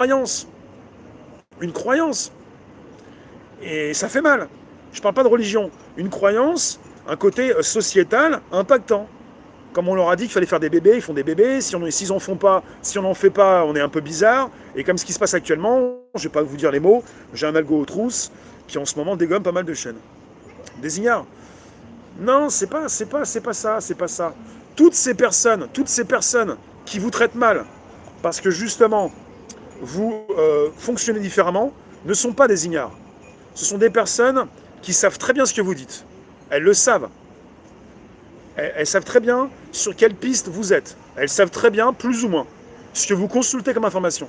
croyance. Une croyance. Et ça fait mal. Je ne parle pas de religion. Une croyance, un côté sociétal impactant. Comme on leur a dit qu'il fallait faire des bébés, ils font des bébés. Si on n'en fait pas, on est un peu bizarre. Et comme ce qui se passe actuellement, je ne vais pas vous dire les mots, j'ai un algo aux trousses qui en ce moment dégomme pas mal de chaînes. Des ignares. Non, c'est pas ça. Toutes ces personnes qui vous traitent mal, parce que justement, vous fonctionnez différemment, ne sont pas des ignares. Ce sont des personnes qui savent très bien ce que vous dites. Elles le savent. Elles savent très bien sur quelle piste vous êtes. Elles savent très bien, plus ou moins, ce que vous consultez comme information.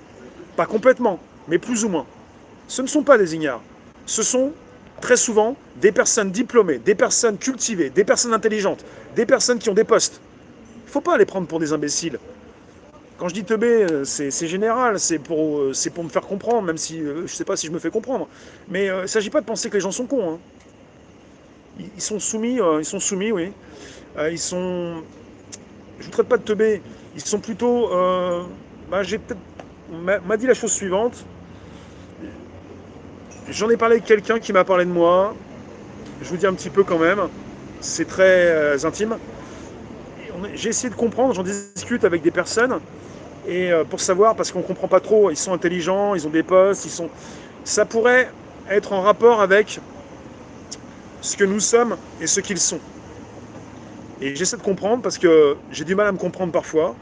Pas complètement, mais plus ou moins. Ce ne sont pas des ignares. Ce sont très souvent des personnes diplômées, des personnes cultivées, des personnes intelligentes, des personnes qui ont des postes. Il ne faut pas les prendre pour des imbéciles. Quand je dis teubé, c'est général, c'est pour me faire comprendre, même si je ne sais pas si je me fais comprendre. Mais il ne s'agit pas de penser que les gens sont cons. Hein. Ils sont soumis, oui. Ils sont. Je ne vous traite pas de teubé. Ils sont plutôt. J'ai peut-être. M'a dit la chose suivante. J'en ai parlé avec quelqu'un qui m'a parlé de moi. Je vous dis un petit peu quand même. C'est très intime. J'ai essayé de comprendre, j'en discute avec des personnes. Et pour savoir, parce qu'on ne comprend pas trop, ils sont intelligents, ils ont des postes, ça pourrait être en rapport avec ce que nous sommes et ce qu'ils sont. Et j'essaie de comprendre parce que j'ai du mal à me comprendre parfois.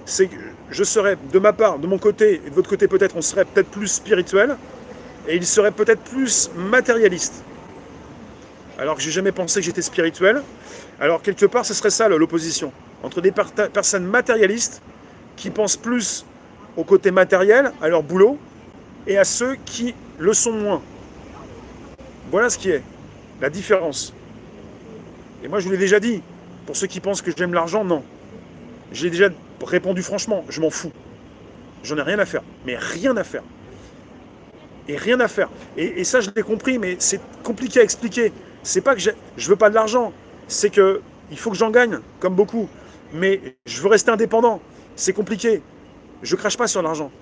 C'est que je serais, de ma part, de mon côté et de votre côté peut-être, on serait peut-être plus spirituel et il serait peut-être plus matérialiste. Alors que j'ai jamais pensé que j'étais spirituel. Alors quelque part, ce serait ça l'opposition entre des personnes matérialistes qui pensent plus au côté matériel, à leur boulot, et à ceux qui le sont moins. Voilà ce qui est la différence. Et moi, je vous l'ai déjà dit. Pour ceux qui pensent que j'aime l'argent, non. J'ai déjà répondu franchement, je m'en fous. J'en ai rien à faire. Mais rien à faire. Et rien à faire. Et ça, je l'ai compris, mais c'est compliqué à expliquer. C'est pas que je veux pas de l'argent. C'est que il faut que j'en gagne, comme beaucoup. Mais je veux rester indépendant. C'est compliqué. Je crache pas sur l'argent.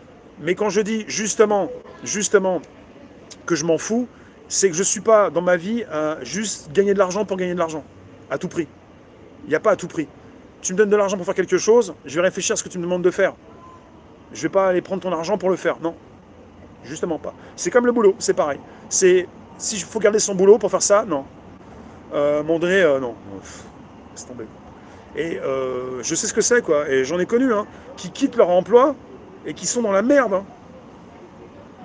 Mais quand je dis justement que je m'en fous, c'est que je suis pas dans ma vie à juste gagner de l'argent pour gagner de l'argent. À tout prix. Il n'y a pas à tout prix. Tu me donnes de l'argent pour faire quelque chose, je vais réfléchir à ce que tu me demandes de faire. Je ne vais pas aller prendre ton argent pour le faire. Non. Justement pas. C'est comme le boulot, c'est pareil. Si il faut garder son boulot pour faire ça, non. Mondré, non. Laisse tomber. Et je sais ce que c'est, quoi. Et j'en ai connu, hein, qui quittent leur emploi et qui sont dans la merde. Hein.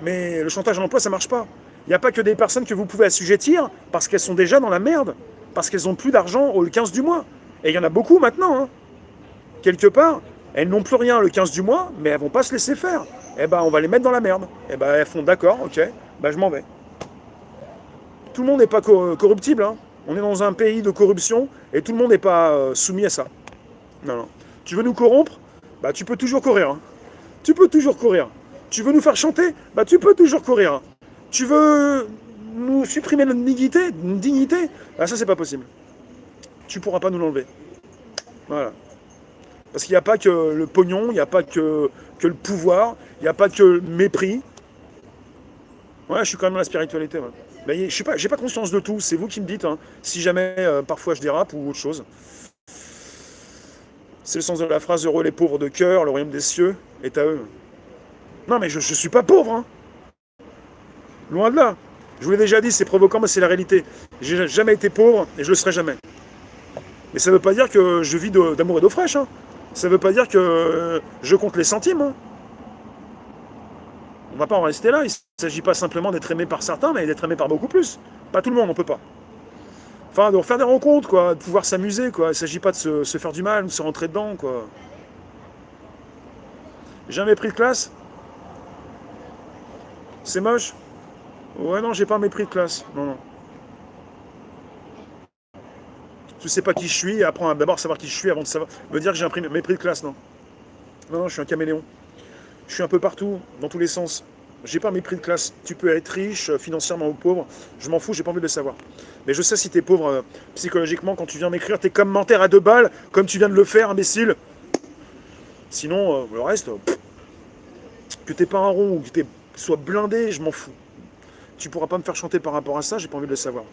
Mais le chantage à l'emploi, ça marche pas. Il n'y a pas que des personnes que vous pouvez assujettir parce qu'elles sont déjà dans la merde. Parce qu'elles n'ont plus d'argent au 15 du mois. Et il y en a beaucoup maintenant. Hein. Quelque part, elles n'ont plus rien le 15 du mois, mais elles ne vont pas se laisser faire. Eh ben, on va les mettre dans la merde. Eh ben, elles font d'accord, ok, ben, je m'en vais. Tout le monde n'est pas corruptible. Hein. On est dans un pays de corruption et tout le monde n'est pas soumis à ça. Non, non. Tu veux nous corrompre? Bah, tu peux toujours courir. Hein. Tu peux toujours courir. Tu veux nous faire chanter? Bah, tu peux toujours courir. Hein. Tu veux nous supprimer notre dignité? Ah, ça, c'est pas possible. Tu pourras pas nous l'enlever. Voilà. Parce qu'il n'y a pas que le pognon, il n'y a pas que le pouvoir, il n'y a pas que le mépris. Ouais, je suis quand même dans la spiritualité. Ouais. Mais je sais pas, j'ai pas conscience de tout, c'est vous qui me dites, hein, si jamais parfois je dérape ou autre chose. C'est le sens de la phrase, heureux les pauvres de cœur, le royaume des cieux est à eux. Non mais je suis pas pauvre, hein. Loin de là. Je vous l'ai déjà dit, c'est provoquant, mais c'est la réalité. J'ai jamais été pauvre et je le serai jamais. Mais ça veut pas dire que je vis d'amour et d'eau fraîche, hein. Ça veut pas dire que je compte les centimes, hein. On va pas en rester là, il ne s'agit pas simplement d'être aimé par certains, mais d'être aimé par beaucoup plus. Pas tout le monde, on peut pas. Enfin, de refaire des rencontres, quoi, de pouvoir s'amuser, quoi. Il ne s'agit pas de se faire du mal ou de se rentrer dedans, quoi. J'ai un mépris de classe? C'est moche? Ouais, non, j'ai pas un mépris de classe. Non, non. Tu sais pas qui je suis, et apprends à d'abord savoir qui je suis avant de savoir. Me dire que j'ai un mépris de classe, non. Non, non, je suis un caméléon. Je suis un peu partout, dans tous les sens. J'ai pas un mépris de classe. Tu peux être riche, financièrement ou pauvre. Je m'en fous, j'ai pas envie de le savoir. Mais je sais si t'es pauvre psychologiquement quand tu viens m'écrire tes commentaires à 2 balles, comme tu viens de le faire, imbécile. Sinon, le reste, Que t'aies pas un rond ou que tu sois blindé, je m'en fous. Tu pourras pas me faire chanter par rapport à ça, j'ai pas envie de le savoir.